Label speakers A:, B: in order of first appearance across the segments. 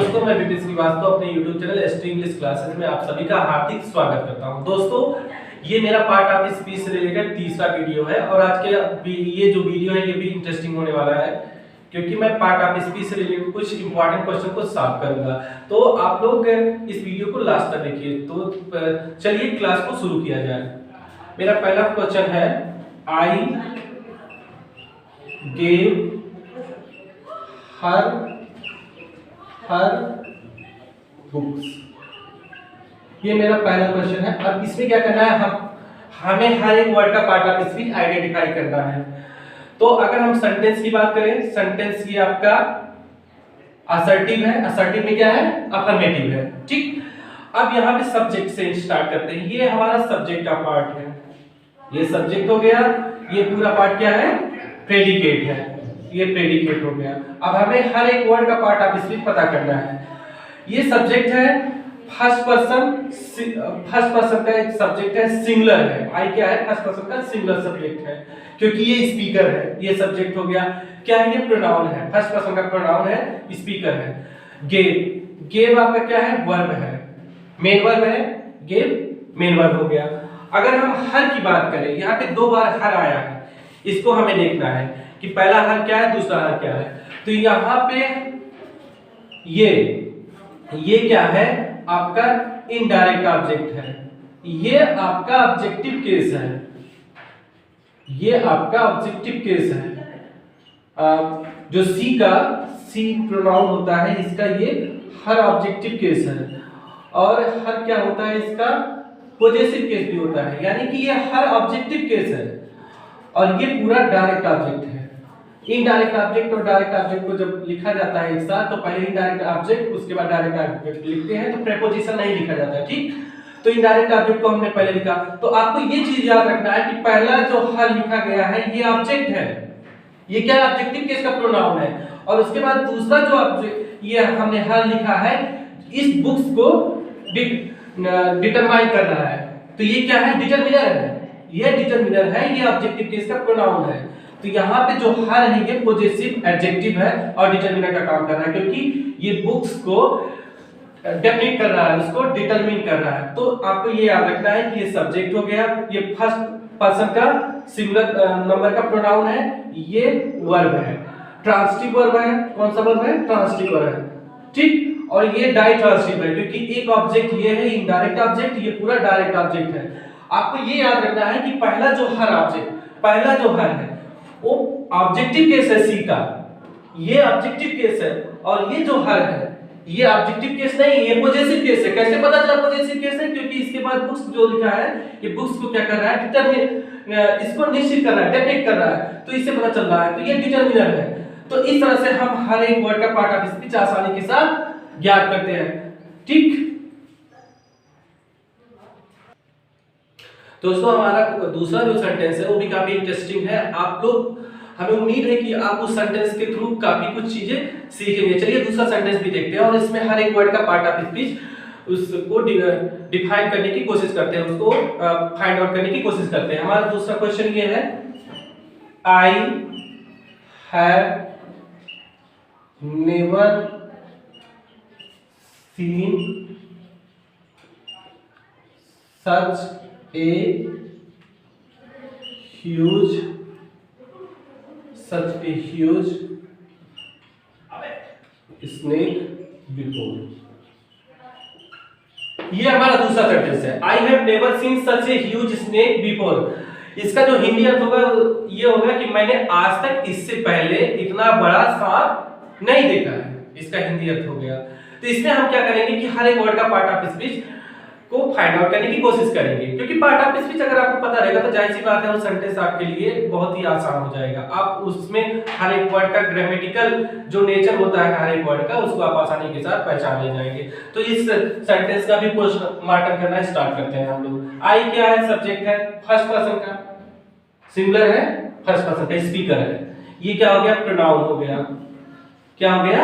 A: दोस्तों, मैं विपिन श्रीवास्तव अपने YouTube channel ST English classes में आप सभी का हार्दिक स्वागत करता हूं। दोस्तों, ये मेरा पार्ट ऑफ स्पीच से रिलेटेड तीसरा वीडियो है और आज के ये जो वीडियो है ये भी इंटरेस्टिंग होने वाला है क्योंकि मैं पार्ट ऑफ स्पीच से रिलेटेड कुछ इंपॉर्टेंट क्वेश्चन को सॉल्व करूंगा। तो आप लोग इस वीडियो को लास्ट तक देखिए। तो चलिए क्लास को शुरू किया जाए। मेरा पहला क्वेश्चन है, आई गेव हर बुक्स। ये मेरा पहला क्वेश्चन है। अब इसमें क्या करना है, हमें हर एक वर्ड का पार्ट ऑफ स्पीच आइडेंटिफाई करना है। तो अगर हम सेंटेंस की बात करें, सेंटेंस ये आपका असर्टिव है। असर्टिव में क्या है, अफर्मेटिव है। ठीक, अब यहाँ पे सब्जेक्ट से स्टार्ट करते हैं। ये हमारा सब्जेक्ट का पार्ट है, ये सब्जेक्ट हो गया। ये पूरा पार्ट क्या है, प्रेडिकेट है। ये प्रेडिकेट हो गया। अब हमें हर एक वर्ड का पार्ट ऑफ स्पीच पता करना है। ये सब्जेक्ट है, फर्स्ट पर्सन का एक सब्जेक्ट है, सिंगुलर है। आई क्या है, फर्स्ट पर्सन का सिंगुलर सब्जेक्ट है क्योंकि ये स्पीकर है। ये सब्जेक्ट हो गया। क्या है, ये प्रोनाउन है, फर्स्ट पर्सन का प्रोनाउन है, स्पीकर है। गेव आपका क्या है, वर्ब है, मेन वर्ब है। गेव मेन वर्ब हो गया। अगर हम हर की बात करें, यहाँ पे दो बार हर आया है, इसको हमें देखना है कि पहला हर क्या है, दूसरा हर क्या है। तो यहाँ पे ये क्या है, आपका इनडायरेक्ट ऑब्जेक्ट है। ये आपका ऑब्जेक्टिव केस है। ये आपका ऑब्जेक्टिव केस है। जो सी प्रोनाउन होता है, इसका ये हर ऑब्जेक्टिव केस है। और हर क्या होता है, इसका पॉजेसिव केस भी होता है, यानी कि ये हर ऑब्जेक्टिव केस है और ये पूरा डायरेक्ट ऑब्जेक्ट है। इनडायरेक्ट ऑब्जेक्ट और डायरेक्ट ऑब्जेक्ट को जब लिखा जाता है एक साथ, तो पहले इनडायरेक्ट ऑब्जेक्ट उसके बाद डायरेक्ट ऑब्जेक्ट लिखते हैं, तो प्रीपोजिशन नहीं लिखा जाता है। ठीक, तो इनडायरेक्ट ऑब्जेक्ट को हमने पहले लिखा। तो आपको ये चीज याद रखना है कि पहला जो हर लिखा गया है ये ऑब्जेक्ट है। ये क्या ऑब्जेक्टिव केस का प्रोनाउन है। और उसके बाद दूसरा जो ऑब्जेक्ट ये हमने हर लिखा है, इस बुक्स को डिटरमाइन कर रहा है। तो ये क्या है, डिटरमिनर है। ये डिटरमिनर है, ये ऑब्जेक्टिव केस का प्रोनाउन है। तो यहाँ पे जो हर है ये पॉजेसिव एडजेक्टिव है और डिटरमिनर का काम कर रहा है क्योंकि ये बुक्स को डेफिनेट कर रहा है, उसको डिटरमिन कर रहा है। तो आपको ये याद रखना है कि ये सब्जेक्ट हो गया, ये फर्स्ट पर्सन का सिंगुलर नंबर का प्रोनाउन है, ये वर्ब है, ट्रांसिटिव वर्ब है। कौन सा वर्ब है, ट्रांसिटिव वर्ब है। ठीक, और ये डाइट्रांसिटिव है क्योंकि एक ऑब्जेक्ट ये है इनडायरेक्ट ऑब्जेक्ट, ये पूरा डायरेक्ट ऑब्जेक्ट है। आपको ये याद रखना है कि पहला जो हर है वो ऑब्जेक्टिव केस है, सी का ये ऑब्जेक्टिव केस है। और ये जो हर है ये ऑब्जेक्टिव केस नहीं, ये पॉजेसिव केस है। कैसे पता चला पॉजेसिव केस है, क्योंकि इसके बाद बुक्स जो लिखा है, ये बुक्स को क्या कर रहा है, डिटरमिन, इसको निश्चित कर रहा है, डेफिनेट कर रहा है। तो इससे पता चल रहा है, तो ये डिटरमिनर है। तो इस तरह से हम हर एक वर्ड का पार्ट ऑफ स्पीच आसानी के साथ ज्ञात करते हैं। ठीक दोस्तों, हमारा दूसरा जो सेंटेंस है वो भी काफी इंटरेस्टिंग है। आप लोग, हमें उम्मीद है कि आप उस सेंटेंस के थ्रू काफी कुछ चीजें सीखेंगे। चलिए दूसरा सेंटेंस भी देखते हैं और इसमें हर एक वर्ड का पार्ट ऑफ स्पीच उसको डिफाइन करने की कोशिश करते हैं, उसको फाइंड आउट करने की कोशिश करते हैं। हमारा दूसरा क्वेश्चन ये है, I have never seen such a huge snake before। ये हमारा दूसरा सेंटेंस है, I have never seen such a huge snake before. इसका जो हिंदी अर्थ होगा ये होगा कि मैंने आज तक इससे पहले इतना बड़ा सांप नहीं देखा है। इसका हिंदी अर्थ हो गया। तो इसमें हम क्या करेंगे कि हर एक वर्ड का पार्ट ऑफ स्पीच को फाइंड आउट करने की कोशिश करेंगे, क्योंकि पार्ट ऑफ स्पीच अगर आपको पता रहेगा तो जाहिर सी बात है वो सेंटेंस आपके लिए बहुत ही आसान हो जाएगा। आप उसमें हर एक वर्ड का ग्रामेटिकल जो नेचर होता है हर एक वर्ड का, उसको आप आसानी के साथ पहचान ले जाएंगे। तो इस सेंटेंस का भी पोस्टमार्टम करना स्टार्ट करते हैं हम लोग। आई क्या है, सब्जेक्ट है, फर्स्ट पर्सन का सिंगुलर है, फर्स्ट पर्सन का स्पीकर है। ये क्या हो गया, प्रोनाउन हो गया। क्या हो गया,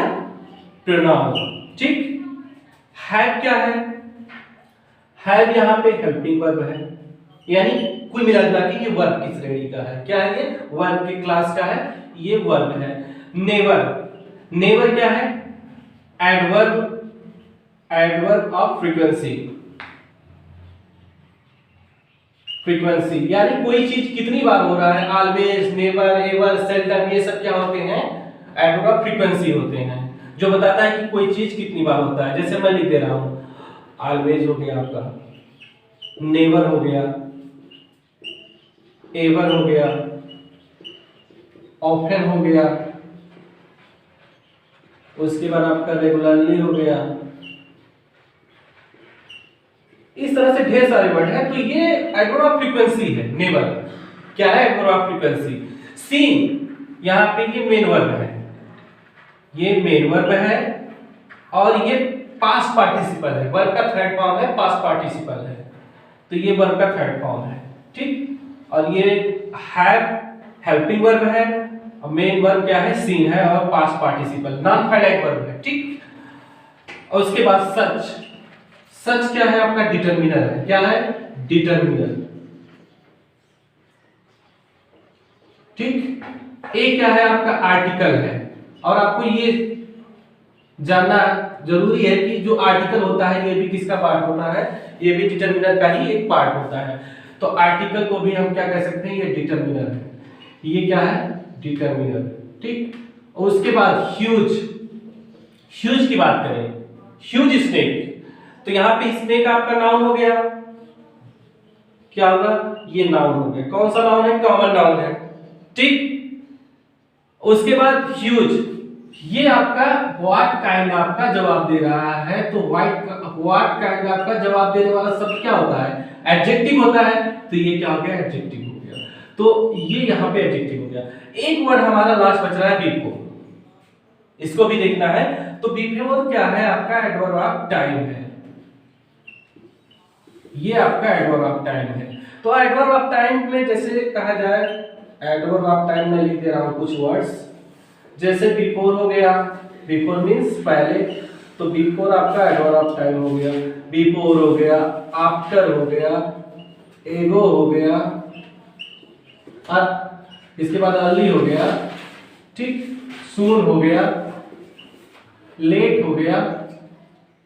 A: प्रोनाउन। ठीक, हैव क्या है, हैव यहाँ पे हेल्पिंग वर्ब है, यानी कुल मिलाजुला के ये वर्ब की श्रेणी का है। क्या है, ये वर्ब की क्लास का है, ये वर्ब है। नेवर क्या है, adverb adverb of frequency, frequency यानी कोई चीज कितनी बार हो रहा है, ऑलवेज, नेवर, एवर, सेल्डम, ये सब क्या होते हैं, एडवर्ब ऑफ फ्रीक्वेंसी होते हैं, जो बताता है कि कोई चीज कितनी बार होता है। जैसे मैं लिख दे रहा हूं, ऑलवेज हो गया आपका, नेवर हो गया, एवर हो गया, ऑफन हो गया, उसके बाद आपका रेगुलरली हो गया। इस तरह से ढेर सारे वर्ड हैं। तो ये एडवर्ब ऑफ फ्रीक्वेंसी है। नेवर क्या है, एडवर्ब ऑफ फ्रीक्वेंसी। सीन यहाँ पे ये मेन वर्ब है, ये मेन वर्ब है और ये पास्ट पार्टिसिपल है, वर्ब का थर्ड फॉर्म है, पास्ट पार्टिसिपल है, तो ये वर्ब का थर्ड फॉर्म है, ठीक। और ये हैव हेल्पिंग वर्ब है, और मेन वर्ब क्या है, सीन है, और past participle non finite verb है, ठीक। और उसके बाद सच, सच क्या है आपका, डिटरमिनर है, क्या है, डिटरमिनर, ठीक। ए क्या है आपका, आर्टिकल है। और आपको ये जानना जरूरी है कि जो आर्टिकल होता है ये भी किसका पार्ट होता है, ये भी डिटरमिनर का ही एक पार्ट होता है। तो आर्टिकल को भी हम क्या कह सकते हैं, ये डिटरमिनर है, ये क्या है, डिटरमिनर, ठीक। और उसके बाद ह्यूज, ह्यूज की बात करें, ह्यूज स्नेक, तो यहां पे स्नेक आपका नाउन हो गया, क्या होगा, ये नाउन हो गया। कौन सा नाउन है, कॉमन नाउन है, ठीक। उसके बाद ह्यूज, ये आपका व्हाट काइंड आपका जवाब दे रहा है, तो व्हाट काइंड आपका जवाब देने वाला शब्द क्या होता है, एडजेक्टिव होता है, तो ये क्या हो गया, एडजेक्टिव हो गया। तो ये यहां पे एडजेक्टिव हो गया। एक वर्ड हमारा लास्ट बच रहा है, बिफोर, इसको भी देखना है। तो बिफोर क्या है आपका, एडवर्ब ऑफ टाइम है, ये आपका एडवर्ब ऑफ टाइम है। तो एडवर्ब ऑफ टाइम में जैसे कहा जाए, एडवर्ब ऑफ टाइम में लिख दे रहा हूं कुछ वर्ड्स, जैसे बिफोर हो गया, बिफोर मींस पहले, तो बिफोर आपका एडवर्ब ऑफ टाइम हो गया, बिफोर हो गया, आफ्टर हो गया, एगो हो गया, इसके बाद अर्ली हो गया, ठीक, सून हो गया, लेट हो गया,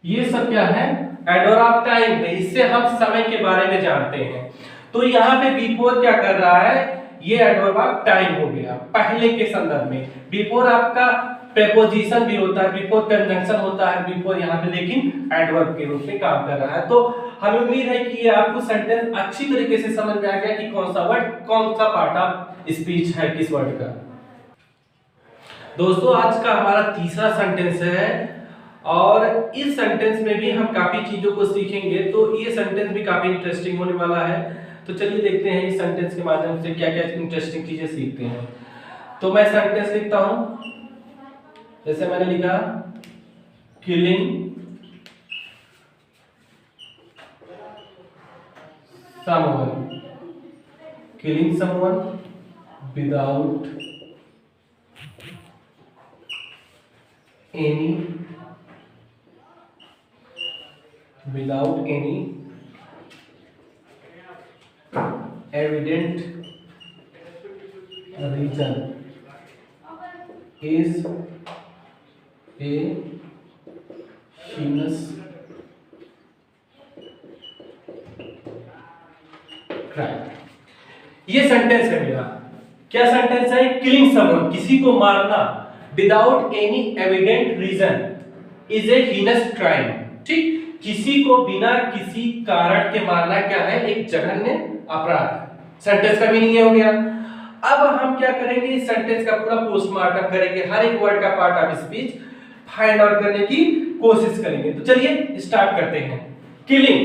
A: ये सब क्या है, एडवर्ब ऑफ टाइम है। इससे हम समय के बारे में जानते हैं। तो यहाँ पे बिफोर क्या कर रहा है, ये एडवर्ब ऑफ टाइम हो गया, पहले के संदर्भ में। बिफोर आपका प्रेपोजिशन भी होता है, बिफोर कंजंक्शन होता है, बिफोर यहाँ पे लेकिन एडवर्ब के रूप में काम कर रहा है। तो हमें उम्मीद है कि ये आपको सेंटेंस अच्छी तरीके से समझ में आ गया कि कौन सा वर्ड कौन सा पार्ट ऑफ स्पीच है किस वर्ड का। दोस्तों आज का हमारा तीसरा सेंटेंस है और इस सेंटेंस में भी हम काफी चीजों को सीखेंगे, तो ये सेंटेंस भी काफी इंटरेस्टिंग होने वाला है। तो चलिए देखते हैं इस सेंटेंस के माध्यम से क्या क्या इंटरेस्टिंग चीजें सीखते हैं। तो मैं सेंटेंस लिखता हूं, जैसे मैंने लिखा killing someone, killing someone without any evident reason is a heinous crime। ये सेंटेंस है मेरा, क्या सेंटेंस है, किलिंग समवन, किसी को मारना, without any evident reason is a heinous crime, ठीक। किसी को बिना किसी कारण के मारना क्या है, एक जघन्य अपराध। सेंटेंस का मीनिंग ये हो गया। अब हम क्या करेंगे, इस सेंटेंस का पूरा पोस्टमार्टम करेंगे, हर एक वर्ड का part of speech find out करने की कोशिश करेंगे। तो चलिए स्टार्ट करते हैं। किलिंग,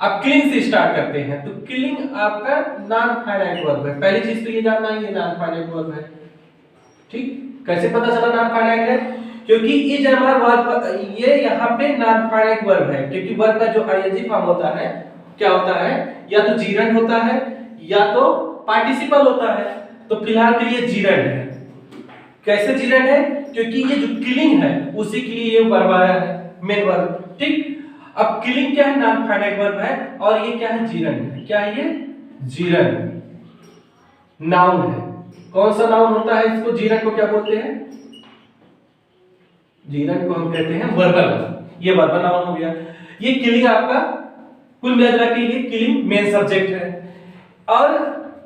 A: अब किलिंग से स्टार्ट करते हैं। तो किलिंग आपका नॉन फाइनाइट वर्ब है, पहली चीज तो ये जानना है, ये नॉन फाइनाइट वर्ब है, ठीक। कैसे पता चला नॉन फाइनाइट है, क्योंकि ये जो हमारा वर्ब ये यहाँ पे नॉन फाइनाइट वर्ब है, क्योंकि वर्ब का जो आईएनजी फॉर्म होता है क्या होता है, या तो जीरंड होता है या तो पार्टिसिपल होता है। तो फिलहाल के लिए जीरंड है। कैसे जीरंड है, क्योंकि ये जो किलिंग है उसी के लिए ये वर्ब आया है, मेन वर्ब, ठीक। अब किलिंग क्या है, नॉन फाइनाइट वर्ब है, और ये क्या है, जीरंड है। क्या है ये, जीरंड नाउन है। कौन सा नाउन होता है, इसको जीरंड को क्या बोलते हैं, जीरंड को हम कहते हैं वर्बल, ये वर्ब नाउन हो गया। ये किलिंग आपका कुल मिला के ये किलिंग मेन सब्जेक्ट है। और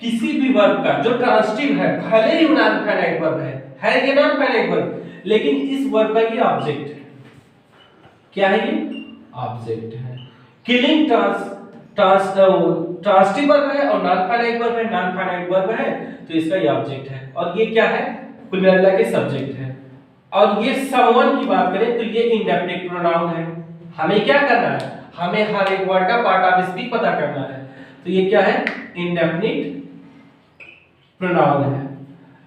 A: किसी भी वर्ब का जो ट्रांजिटिव है, भले ही नॉन फाइनाइट वर्ब है ये नॉन फाइनाइट वर्ब, लेकिन इस वर्ब का ये ऑब्जेक्ट है। क्या है ये? ऑब्जेक्ट है। किलिंग ट्रांजिटिव वर्ब है और नॉन फाइनाइट वर्ब है, नॉन फाइनाइट वर्ब है, तो इसका ये ऑब्जेक्ट है। और ये क्या है? कुल मिला के सब्जेक्ट है। और ये समवन की बात करें तो ये इंडेफिनिट प्रोनाउन है। हमें क्या करना है? हमें हर एक वर्ड का पार्ट ऑफ स्पीच पता करना है। तो ये क्या है? इंडेफिनिट प्रोनाउन है,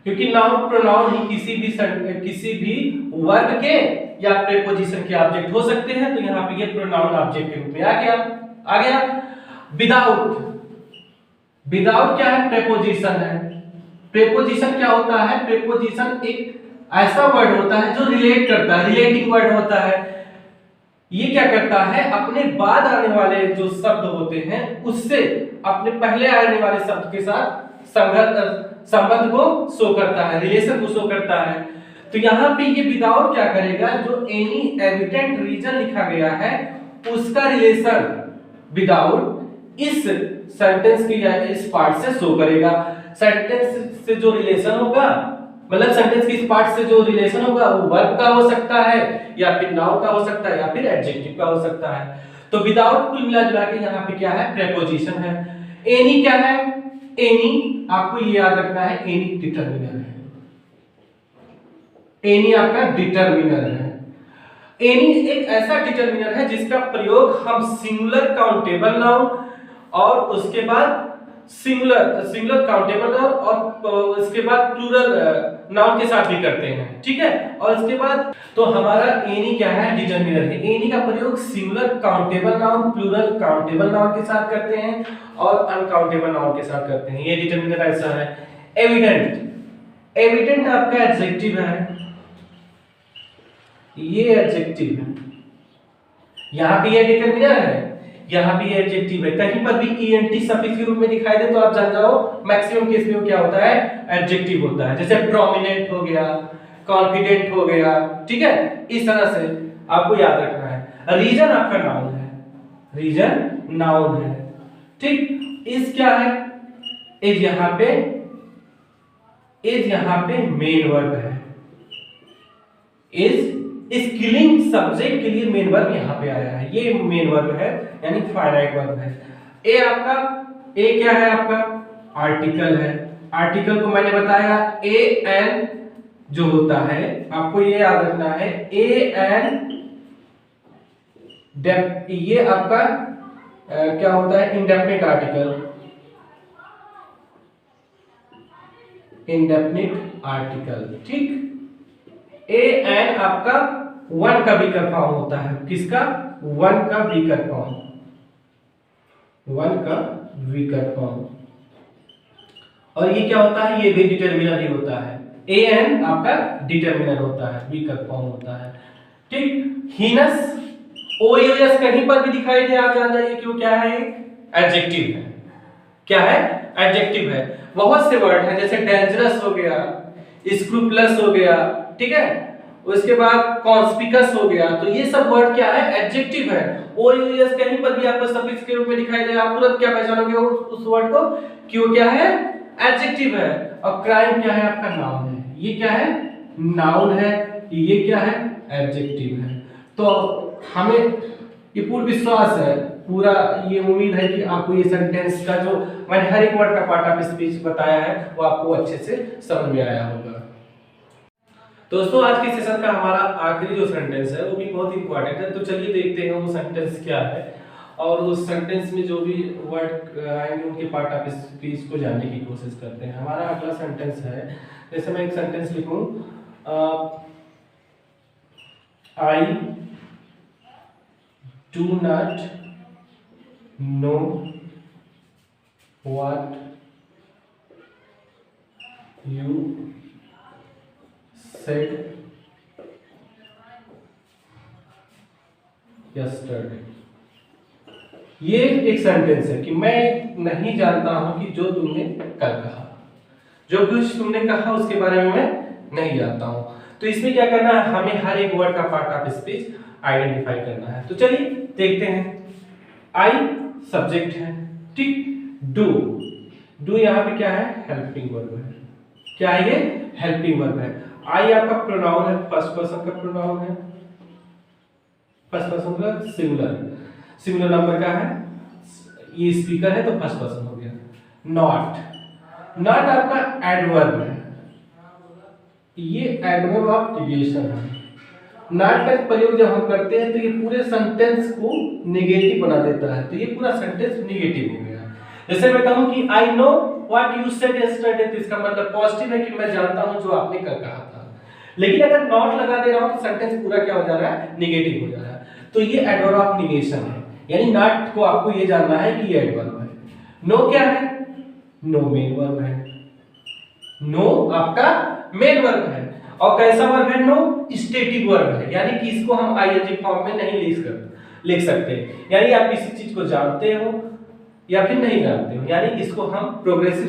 A: क्योंकि नाउन प्रोनाउन ही किसी भी वर्ब के या प्रीपोजिशन के ऑब्जेक्ट हो सकते हैं। तो यहाँ पे ये प्रोनाउन ऑब्जेक्ट के रूप में आ गया। विदाउट क्या है? प्रीपोजिशन है। प्रीपोजिशन क्या होता है? प्रीपोजिशन एक ऐसा वर्ड होता है जो रिलेट करता है, रिलेटिंग वर्ड होता है। ये क्या करता है? अपने बाद आने वाले जो शब्द होते हैं उससे अपने पहले आने वाले शब्द के साथ संबंध को शो करता है, रिलेशन को शो करता है। तो यहाँ पे ये विदाउट क्या करेगा? जो एनी एविडेंट रीजन लिखा गया है उसका रिलेशन विदाउट इस सेंटेंस की या इस पार्ट से शो करेगा। सेंटेंस से जो रिलेशन होगा, मतलब सेंटेंस के इस पार्ट से जो रिलेशन होगा वो वर्ब का हो सकता है या फिर नाउन का हो सकता है या फिर एडजेक्टिव का हो सकता है। तो विदाउट कुल मिला जुला के यहाँ पे क्या है? प्रीपोजिशन है। एनी क्या है? एनी आपको ये याद रखना है, एनी डिटरमिनर है। एनी आपका डिटरमिनर है। एनी एक ऐसा डिटरमिनर है जिसका प्रयोग हम सिंगुलर काउंटेबल नाउन और उसके बाद सिंगुलर काउंटेबल नाउन और उसके बाद प्लूरल नाउन के साथ भी करते हैं, ठीक है। और उसके बाद तो हमारा एनी क्या है? डिटरमिनर है। एनी का प्रयोग singular countable noun, plural countable noun के साथ करते हैं और अनकाउंटेबल नाउन के साथ करते हैं। ये डिटरमिनर ऐसा है। एविडेंट आपका एडजेक्टिव है, ये एडजेक्टिव है। यहाँ पे ये डिटरमिनर है, यहाँ भी एडजेक्टिव है। कहीं पर भी ईएनटी सफिक्स के रूप में दिखाई दे तो आप जान जाओ मैक्सिमम केस में क्या होता है? एडजेक्टिव होता है। जैसे प्रोमिनेंट हो गया, कॉन्फिडेंट हो गया, ठीक है। इस तरह से आपको याद रखना है। रीजन आपका नाउन है, रीजन नाउन है, ठीक। इस क्या है? इज यहाँ पे मेन वर्ब है। इस किलिंग सब्जेक्ट के लिए मेन वर्ब यहाँ पे आया है। ये मेन वर्ब है यानी फाइनाइट वर्ब है। ए क्या है? आपका आर्टिकल है। आर्टिकल को मैंने बताया ए एन जो होता है, आपको ये याद रखना है। ए एन ये आपका क्या होता है? इंडेफिनिट आर्टिकल, इंडेफिनिट आर्टिकल, ठीक। ए एन आपका वन का वीकर फॉर्म होता है। किसका? वन का वीकर फॉर्म, वन का वीकर फॉर्म। और ये क्या होता है? ये भी डिटरमिनर ही होता है। ए एन आपका डिटरमिनर होता है, वीकर फॉर्म होता है, ठीक। हीनस ओएस कहीं पर भी दिखाई दे आप जान जाइए क्यों क्या है? एडजेक्टिव है। क्या है? एडजेक्टिव है। बहुत से वर्ड हैं जैसे डेंजरस हो गया, स्क्रूपुलस हो गया, ठीक है। उसके बाद कॉन्स्पिकस हो गया। तो ये सब वर्ड क्या है? एडजेक्टिव है। ओएस कहीं पर भी आपको सफिक्स के रूप में दिखाई दे आप तुरंत क्या पहचानोगे उस वर्ड को? क्यों क्या है? एडजेक्टिव है। और क्राइम क्या है? आपका नाउन है। ये क्या है? नाउन है। ये क्या है? एडजेक्टिव है। तो हमें ये पूर्ण विश्वास है, पूरा ये उम्मीद है कि आपको ये सेंटेंस का जो मैंने हर एक वर्ड का पार्ट ऑफ स्पीच बताया है वो आपको अच्छे से समझ में आया होगा। दोस्तों आज के सेशन का हमारा आखिरी जो सेंटेंस है वो भी बहुत इंपॉर्टेंट है। तो चलिए देखते हैं वो सेंटेंस क्या है और उस सेंटेंस में जो भी वर्ड आएंगे उनके पार्ट ऑफ स्पीच को जानने की कोशिश करते हैं। हमारा अगला सेंटेंस है, जैसे मैं एक सेंटेंस लिखूं, I do not know what you said yesterday. ये एक सेंटेंस है कि मैं नहीं जानता हूं कि जो तुमने कल कहा, जो कुछ तुमने कहा उसके बारे में मैं नहीं जानता हूं। तो इसमें क्या करना है, हमें हर एक वर्ड का पार्ट ऑफ स्पीच आइडेंटिफाई करना है। तो चलिए देखते हैं। आई सब्जेक्ट है, ठीक। डू यहाँ पे क्या है, हेल्पिंग वर्ब है। क्या है ये, हेल्पिंग वर्ब है। आई आपका प्रोनाउन है, फर्स्ट पर्सन का प्रोनाउन है, फर्स्ट पर्सन का सिंगुलर नंबर का है, ये स्पीकर है तो फर्स्ट पर्सन हो गया। नॉट आपका एडवर्ब है, ये एडवर्ब ऑफ निगेशन है। नॉट का प्रयोग जब हम करते हैं तो ये पूरे सेंटेंस को नेगेटिव बना देता है, तो ये पूरा सेंटेंस नेगेटिव हो गया। जैसे मैं कहूं कि I know what you said yesterday, तो इसका मतलब पॉजिटिव है कि मैं जानता हूं जो आपने कल कहा था। लेकिन अगर नॉट लगा दे रहा हूं तो सेंटेंस पूरा क्या हो जा रहा है, नेगेटिव हो जा रहा है। तो ये एडवर्ब ऑफ निगेशन है, यानी नॉट को आपको ये जानना है कि ये एडवर्ब है। नो क्या है, नो मेन वर्ब है। नो आपका मेन वर्ब है, और कैसा वर्ब है, नो स्टेटिव वर्ब है, यानी कि इसको हम आईएनजी फॉर्म में नहीं लिख सकते। यानी आप किसी चीज को जानते हो या फिर नहीं जानते हो, यानी इसको हम प्रोग्रेसिव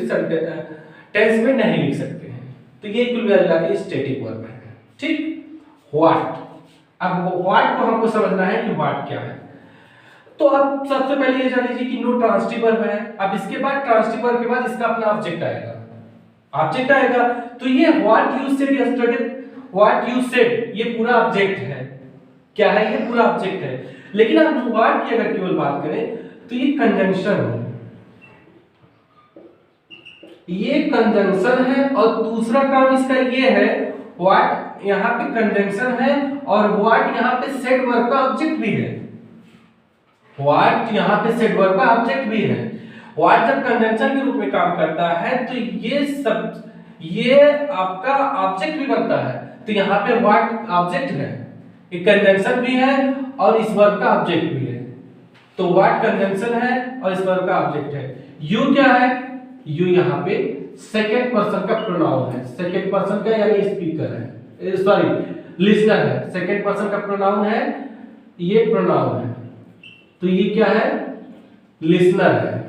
A: टेंस में नहीं लिख सकते हैं। तो ये कुल मिला के स्टेटिव वर्ब है, ठीक। व्हाट, अब व्हाट को हमको समझना है कि व्हाट क्या है। तो अब सबसे पहले ये जान लीजिए कि नो ट्रांसिटिव वर्ब है। अब इसके बाद ट्रांसिटिव वर्ब के बाद इसका अपना ऑब्जेक्ट आएगा। तो ये what you said yesterday, what you said, ये पूरा ऑब्जेक्ट है। क्या है, ये पूरा ऑब्जेक्ट है। लेकिन अब व्हाट की अगर केवल बात करें तो ये कंजंक्शन है, ये कंजंक्शन है। और दूसरा काम इसका ये है, व्हाट यहाँ पे कंजंक्शन है और व्हाट यहाँ पे सेड वर्ब का ऑब्जेक्ट भी है। व्हाट यहाँ पे सेड वर्ब का ऑब्जेक्ट भी है। व्हाट जब कंजंक्शन के रूप में काम करता है तो ये आपका ऑब्जेक्ट भी बनता है। तो यहाँ पे व्हाट ऑब्जेक्ट है, ये कंजंक्शन भी है और इस वर्ब का ऑब्जेक्ट भी है। तो व्हाट कंजंक्शन है और इस वर्ब का ऑब्जेक्ट है। यू क्या है, यू यहाँ पे सेकंड पर्सन का प्रोनाउन है, सेकंड पर्सन का यानी स्पीकर है, सॉरी लिसनर है। सेकंड पर्सन का प्रोनाउन है, ये प्रोनाउन है। तो ये क्या है, लिसनर है।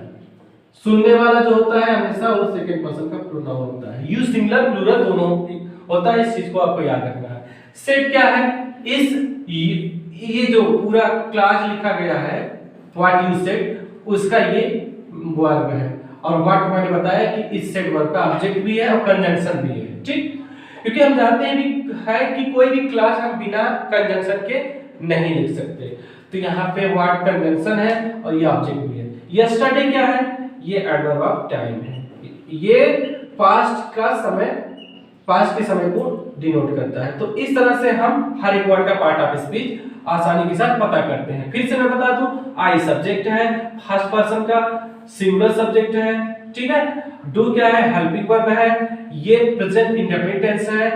A: सुनने वाला जो होता है हमेशा वो सेकंड पर्सन का प्रोनाउन होता है। यू सिंगुलर प्लूरल दोनों होता है, इस चीज को आपको याद रखना है। सेड क्या है, ये जो पूरा क्लास लिखा गया है व्हाट यू सेड, उसका ये वर्ब है। और व्हाट मैंने बताया कि इस सेड वर्ब का ऑब्जेक्ट भी है और कंजंक्शन भी है, ठीक। क्योंकि हम जानते हैं भी है कि कोई भी क्लास हम बिना कंजंक्शन के नहीं लिख सकते। तो यहाँ पे व्हाट कंजंक्शन है और ये ऑब्जेक्ट भी है। यस्टरडे क्या है, ये एडवर्ब ऑफ टाइम है, ये पास्ट के समय को डिनोट करता है। तो इस तरह से हम हर एक वर्ड का पार्ट ऑफ स्पीच आसानी के साथ पता करते हैं। फिर से मैं बता दूं, आई सब्जेक्ट है, फर्स्ट पर्सन का सिंगुलर सब्जेक्ट है, ठीक है। डू क्या है, हेल्पिंग वर्ब है, ये प्रेजेंट इंडेफिनिट टेंस है,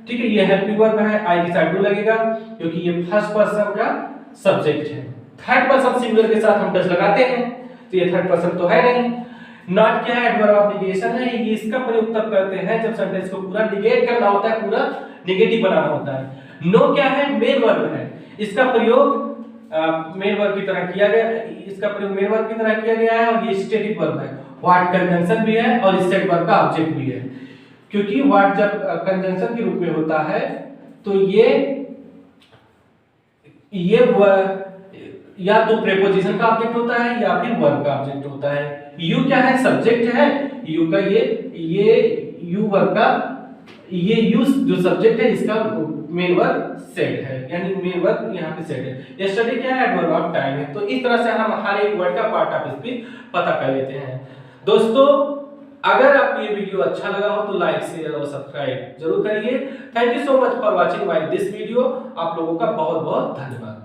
A: ठीक है। ये हेल्पिंग वर्ब है, आई के साथ डू लगेगा क्योंकि ये फर्स्ट पर्सन का सब्जेक्ट है। थर्ड पर्सन सिंगुलर के साथ हम डज लगाते हैं, तो ये थर्ड पर्सन तो है नहीं। नॉट क्या है, एडवर्ब ऑफ निगेशन है, ये इसका प्रयोग तब करते हैं जब सेंटेंस को पूरा निगेट करना होता है, पूरा नेगेटिव बनाना होता है। नो क्या है, मेन वर्ब है, इसका प्रयोग मेन वर्ब की तरह किया गया, इसका प्रयोग मेन वर्ब की तरह किया गया है। और ये स्टेटिक वर्ब है, व्हाट कंजंक्शन भी है और सेड वर्ब का ऑब्जेक्ट भी है। क्योंकि व्हाट जब कंजंक्शन के रूप में होता है तो ये या तो प्रीपोजिशन का ऑब्जेक्ट होता है या फिर वर्ब का ऑब्जेक्ट होता है। यू क्या है, सब्जेक्ट है, यू का ये यू वर्ब का ये यू जो सब्जेक्ट है इसका मेन वर्ब सेड है, यानी मेन वर्ब यहाँ पे सेड है। यस्टरडे क्या है, एडवर्ब ऑफ टाइम है। तो इस तरह से हम हर एक वर्ड का पार्ट ऑफ स्पीच पता कर लेते हैं। दोस्तों अगर आपको ये वीडियो अच्छा लगा हो तो लाइक शेयर और सब्सक्राइब जरूर करिए। Thank you so much for watching my this video. आप लोगों का बहुत बहुत धन्यवाद।